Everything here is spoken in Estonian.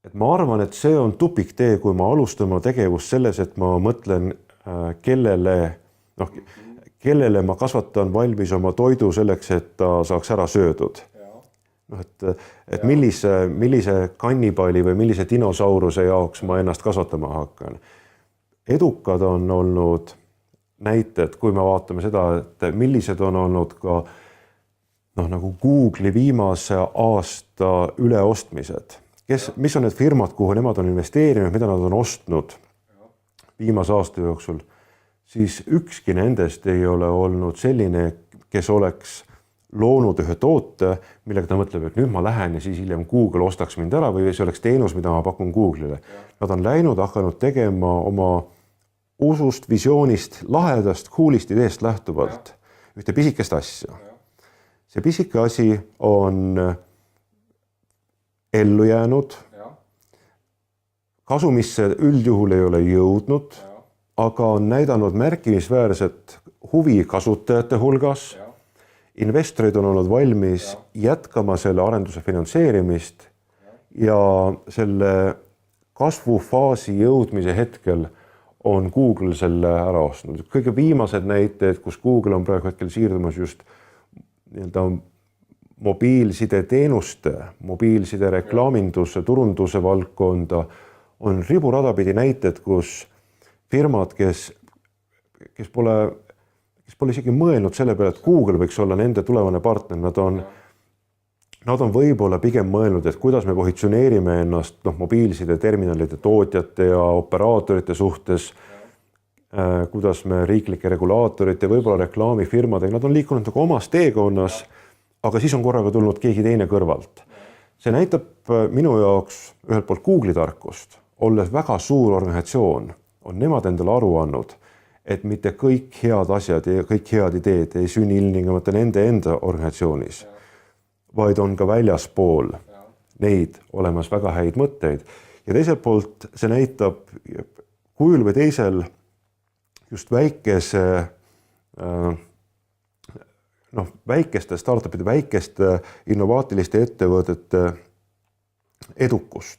et ma arvan, et see on tupiktee, kui ma alustan oma tegevust selles, et ma mõtlen, kellele ma kasvatan valmis oma toidu selleks, et ta saaks ära söödud. Et millise kannibali või millise dinosauruse jaoks ma ennast kasvatama hakkan. Edukad on olnud näited, kui me vaatame seda, et millised on olnud ka nagu Google'i viimase aasta üleostmised. Mis on need firmad, kuhu nemad on investeerinud, mida nad on ostnud viimase aasta jooksul, siis ükski nendest ei ole olnud selline, kes oleks loonud ühe toote, millega ta mõtleb, et nüüd ma lähen ja siis hiljem Google ostaks mind ära või see oleks teenus, mida ma pakun Google'ile. Nad on läinud, hakanud tegema oma usust, visioonist, lahedast, coolist ideest lähtuvalt ühte pisikest asja. See pisike asi on ellu jäänud, kasumisse üldjuhul ei ole jõudnud, aga on näidanud märkimisväärset huvi kasutajate hulgas. Investorid on olnud valmis jätkama selle arenduse finantseerimist ja selle kasvufaasi jõudmise hetkel on Google selle ära ostnud. Kõige viimased näited, kus Google on praegu hetkel siirdumas just mobiilside teenuste, mobiilside reklaaminduse, turunduse valdkonda, on riburadapidi näited, kus firmad, kes pole isegi mõelnud selle peale, et Google võiks olla nende tulevane partner, nad on võib-olla pigem mõelnud, et kuidas me positsioneerime ennast mobiilside terminalide tootjate ja operaatorite suhtes, kuidas me riiklike regulaatorite, võib-olla reklaamifirmadega, nad on liikunud nagu omas teekonnas, aga siis on korraga tulnud keegi teine kõrvalt. See näitab minu jaoks ühelt poolt Google'i tarkust, olles väga suur organisatsioon, on nemad endale aru andnud, et mitte kõik head asjad ja kõik head ideed ei sünni ilmtingimata nende enda organisatsioonis, vaid on ka väljaspool neid olemas väga häid mõtteid. Ja teiselt poolt see näitab kujul või teisel just väikeste startupide, väikeste innovaatiliste ettevõtete edukust.